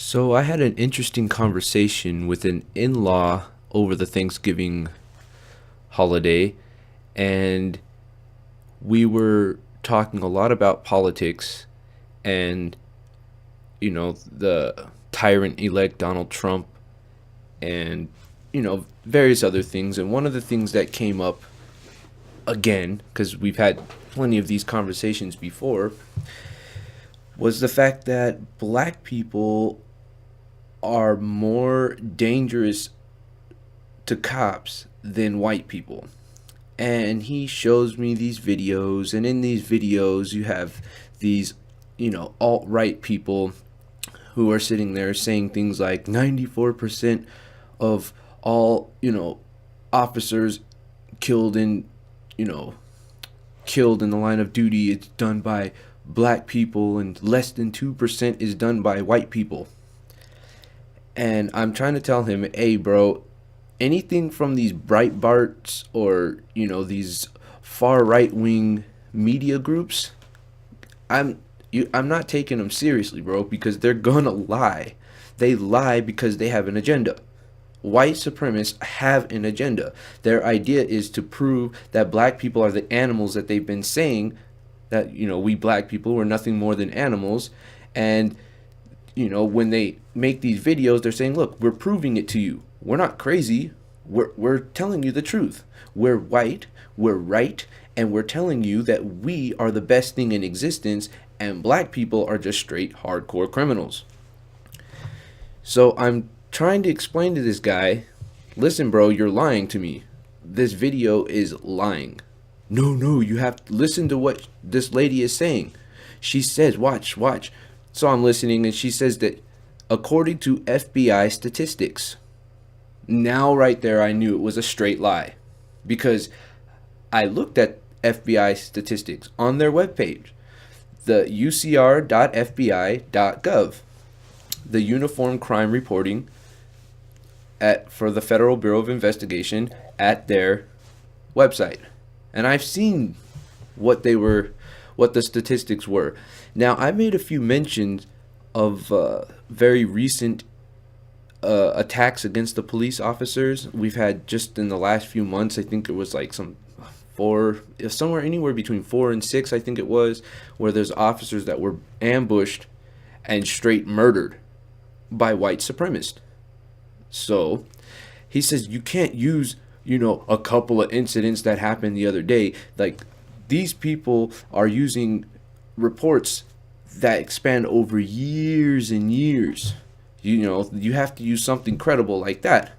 So I had an interesting conversation with an in-law over the Thanksgiving holiday, and we were talking a lot about politics and, the tyrant-elect Donald Trump and, various other things. And one of the things that came up again, because we've had plenty of these conversations before, was the fact that black people are more dangerous to cops than white people. And he shows me these videos, and in these videos you have these, alt-right people who are sitting there saying things like 94% of all, officers killed in, you know, killed in the line of duty, it's done by black people, and less than 2% is done by white people. And I'm trying to tell him, hey, bro, anything from these Breitbarts or, these far right wing media groups, I'm not taking them seriously, bro, because they're gonna lie. They lie because they have an agenda. White supremacists have an agenda. Their idea is to prove that black people are the animals that they've been saying that, we black people were nothing more than animals. And when they make these videos, they're saying, look, we're proving it to you. We're not crazy. We're telling you the truth. We're white, we're right, and we're telling you that we are the best thing in existence, and black people are just straight hardcore criminals. So I'm trying to explain to this guy, listen, bro, you're lying to me. This video is lying. No, you have to listen to what this lady is saying. She says, watch. So I'm listening, and she says that according to FBI statistics. Now right there I knew it was a straight lie, because I looked at FBI statistics on their webpage, the ucr.fbi.gov, the Uniform Crime Reporting for the Federal Bureau of Investigation at their website. And I've seen what the statistics were. Now, I made a few mentions of very recent attacks against the police officers. We've had just in the last few months, I think it was like somewhere anywhere between 4 and 6, I think it was, where there's officers that were ambushed and straight murdered by white supremacists. So he says you can't use, a couple of incidents that happened the other day. Like, these people are using reports that expand over years and years. You have to use something credible like that.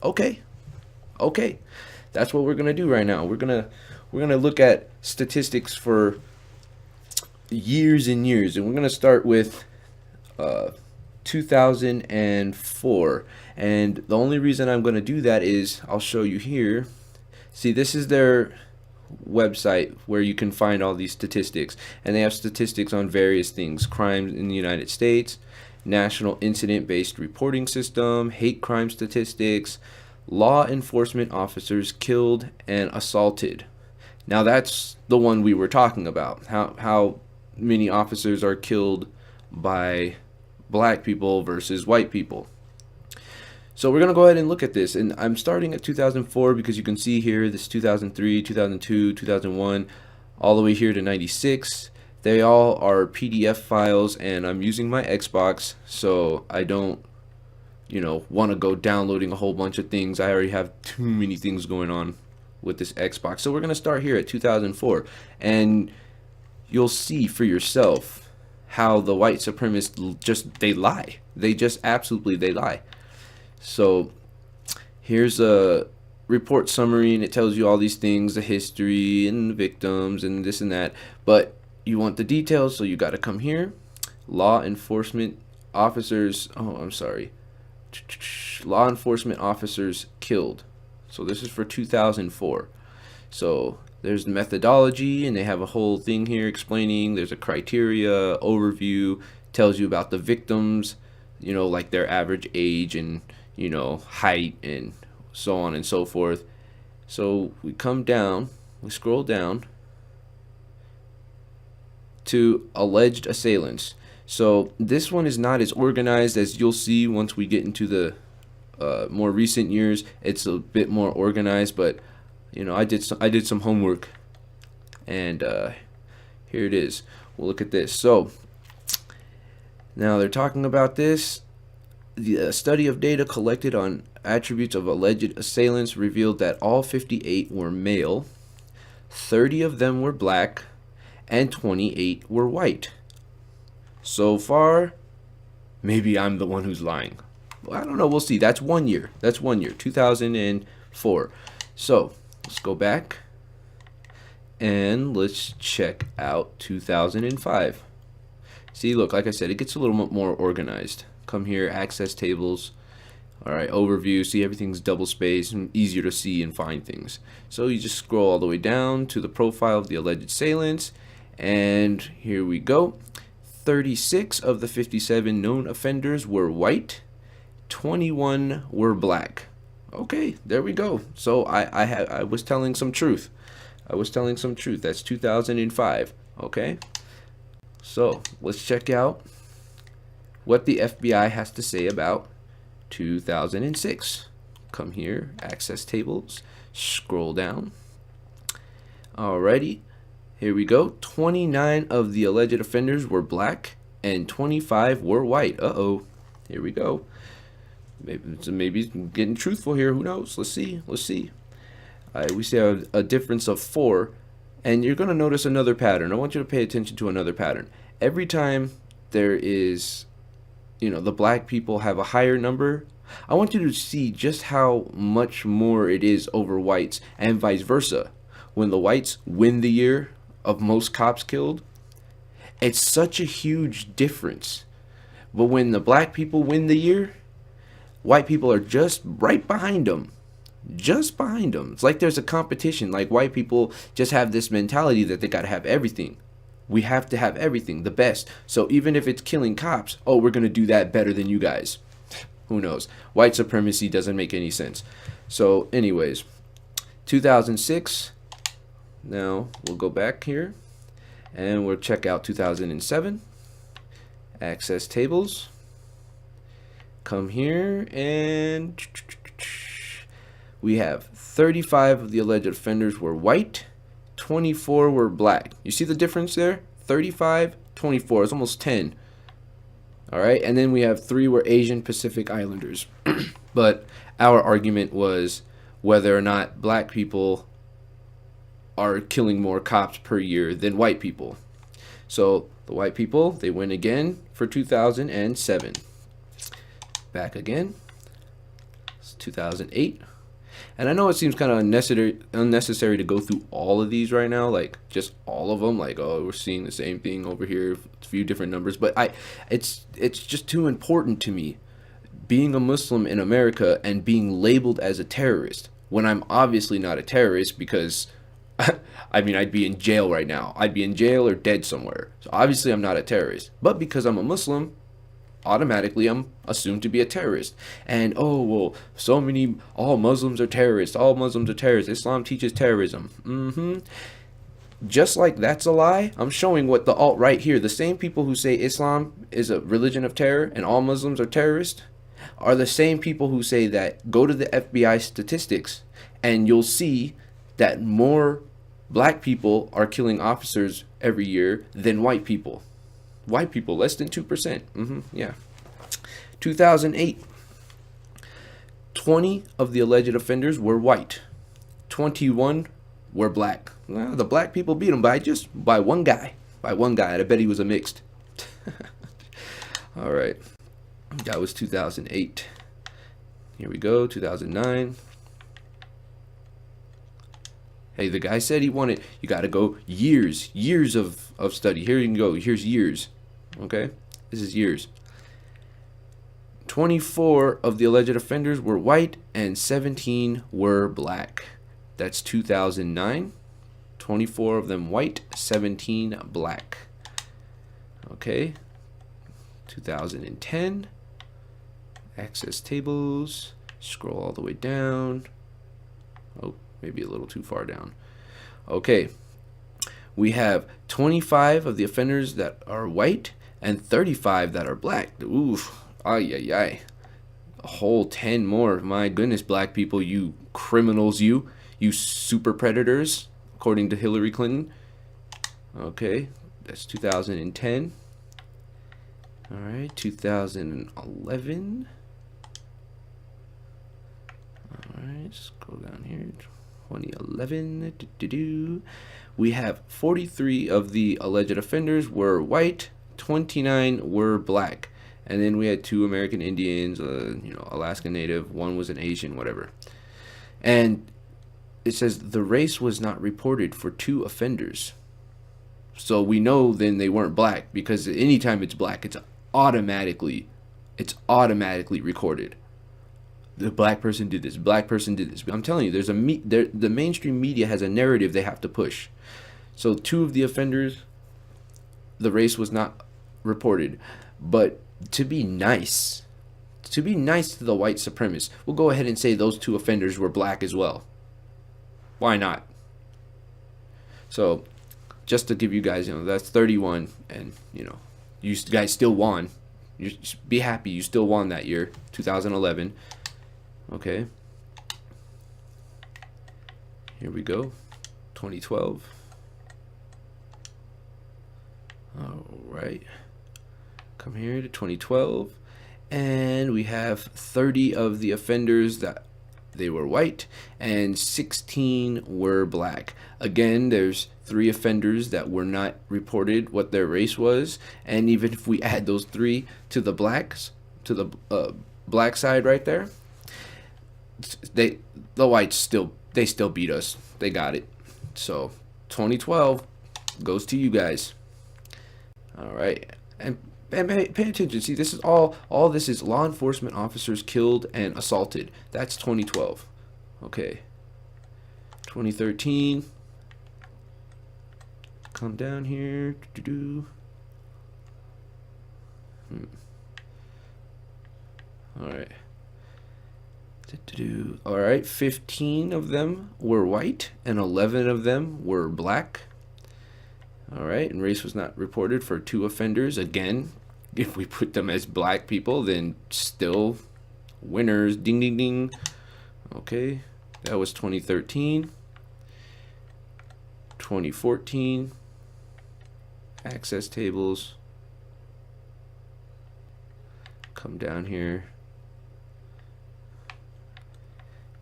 Okay. That's what we're gonna do right now. We're gonna look at statistics for years and years, and we're gonna start with 2004. And the only reason I'm gonna do that is I'll show you here. See, this is their website where you can find all these statistics, and they have statistics on various things: crimes in the United States, National Incident-Based Reporting System, hate crime statistics, law enforcement officers killed and assaulted. Now that's the one we were talking about, how many officers are killed by black people versus white people. So we're going to go ahead and look at this, and I'm starting at 2004 because you can see here this 2003, 2002, 2001, all the way here to 96. They all are PDF files, and I'm using my Xbox, so I don't, want to go downloading a whole bunch of things. I already have too many things going on with this Xbox. So we're going to start here at 2004, and you'll see for yourself how the white supremacists they lie. They lie. So here's a report summary, and it tells you all these things, the history and the victims and this and that, but you want the details, so you got to come here. Law enforcement officers killed. So this is for 2004. So there's the methodology, and they have a whole thing here explaining. There's a criteria overview, tells you about the victims, like their average age and height and so on and so forth. So we scroll down to alleged assailants. So this one is not as organized as you'll see once we get into the more recent years. It's a bit more organized, but you know, I did some homework, and here it is. We'll look at this. So now they're talking about this. The study of data collected on attributes of alleged assailants revealed that all 58 were male, 30 of them were black, and 28 were white. So far, maybe I'm the one who's lying. Well, I don't know. We'll see. That's 1 year. That's 1 year, 2004. So let's go back and let's check out 2005. See, look, like I said, it gets a little bit more organized. Come here, access tables. All right, overview. See, everything's double spaced and easier to see and find things. So you just scroll all the way down to the profile of the alleged assailants, and here we go. 36 of the 57 known offenders were white, 21 were black. Okay, there we go. So I was telling some truth. I was telling some truth. That's 2005. Okay, so let's check out what the FBI has to say about 2006. Come here, access tables, scroll down. Alrighty, here we go. 29 of the alleged offenders were black and 25 were white. Here we go. Maybe getting truthful here. Who knows? Let's see. Let's see. We see a difference of 4, and you're going to notice another pattern. I want you to pay attention to another pattern. Every time there is, the black people have a higher number, I want you to see just how much more it is over whites, and vice versa. When the whites win the year of most cops killed, it's such a huge difference. But when the black people win the year, white people are just right behind them. Just behind them. It's like there's a competition. Like, white people just have this mentality that they got to have everything. We have to have everything, the best. So even if it's killing cops, we're going to do that better than you guys. Who knows? White supremacy doesn't make any sense. So anyways, 2006. Now we'll go back here and we'll check out 2007. Access tables. Come here, and we have 35 of the alleged offenders were white, 24 were black. You see the difference there? 35, 24. It's almost 10. All right, and then we have 3 were Asian Pacific Islanders. But our argument was whether or not black people are killing more cops per year than white people. So the white people, they win again for 2007. Back again. It's 2008. And I know it seems kind of unnecessary to go through all of these right now, like just all of them, like, we're seeing the same thing over here, a few different numbers, but it's just too important to me, being a Muslim in America and being labeled as a terrorist when I'm obviously not a terrorist, because I mean, I'd be in jail right now. I'd be in jail or dead somewhere. So obviously I'm not a terrorist, but because I'm a Muslim, automatically I'm assumed to be a terrorist. And all Muslims are terrorists. All Muslims are terrorists. Islam teaches terrorism. Just like that's a lie, I'm showing what the alt-right here, the same people who say Islam is a religion of terror and all Muslims are terrorists, are the same people who say that. Go to the FBI statistics and you'll see that more black people are killing officers every year than white people. White people, less than 2%. Yeah. 2008. 20 of the alleged offenders were white. 21 were black. Well, the black people beat them by one guy. By one guy. I bet he was a mixed. All right. That was 2008. Here we go. 2009. Hey, the guy said he wanted, you got to go years of study. Here you can go. Here's years. Okay? This is years. 24 of the alleged offenders were white and 17 were black. That's 2009. 24 of them white, 17 black. Okay. 2010. Access tables. Scroll all the way down. Maybe a little too far down. Okay. We have 25 of the offenders that are white and 35 that are black. Oof, ay, ay, ay. A whole 10 more. My goodness, black people, you criminals, you super predators, according to Hillary Clinton. Okay, that's 2010. All right, 2011. All right, scroll down here. 2011. We have 43 of the alleged offenders were white, 29 were black, and then we had 2 American Indians, Alaska Native, 1 was an Asian, whatever. And it says the race was not reported for 2 offenders. So we know then they weren't black, because anytime it's black, it's automatically recorded. The black person did this. Black person did this. I'm telling you, the mainstream media has a narrative they have to push. So 2 of the offenders, the race was not reported. But to be nice to the white supremacists, we'll go ahead and say those 2 offenders were black as well. Why not? So just to give you guys, that's 31, and you guys still won. You be happy you still won that year, 2011. Okay. Here we go. 2012. All right. Come here to 2012. And we have 30 of the offenders that they were white and 16 were black. Again, there's 3 offenders that were not reported what their race was. And even if we add those 3 to the blacks, to the black side right there, the whites still beat us. They got it. So 2012 goes to you guys. All right, and pay attention. See, this is all this is law enforcement officers killed and assaulted. That's 2012. Okay. 2013. Come down here. All right. All right, 15 of them were white and 11 of them were black. All right, and race was not reported for 2 offenders. Again, if we put them as black people, then still winners. Ding, ding, ding. Okay, that was 2013. 2014. Access tables. Come down here.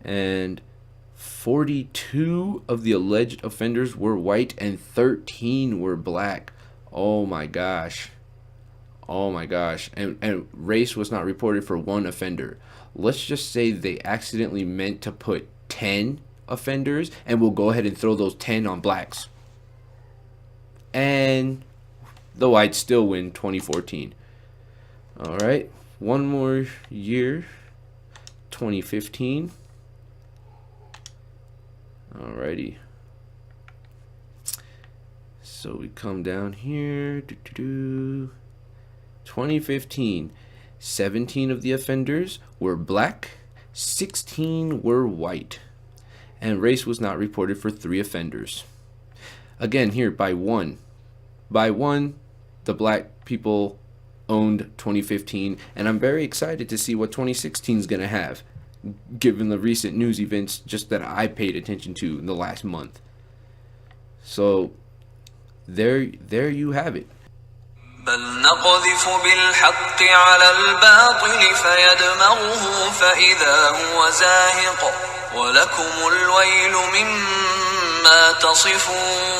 And 42 of the alleged offenders were white and 13 were black. Oh my gosh. Oh my gosh. And race was not reported for 1 offender. Let's just say they accidentally meant to put 10 offenders, and we'll go ahead and throw those 10 on blacks. And the whites still win 2014. All right. One more year. 2015. Alrighty. So we come down here. 2015. 17 of the offenders were black. 16 were white. And race was not reported for 3 offenders. Again, here by 1. By 1, the black people owned 2015. And I'm very excited to see what 2016 is going to have, given the recent news events just that I paid attention to in the last month. So there you have it. بل نقذف بالحق على الباطل فيدمغه فإذا هو زاهق ولكم الويل مما تصفون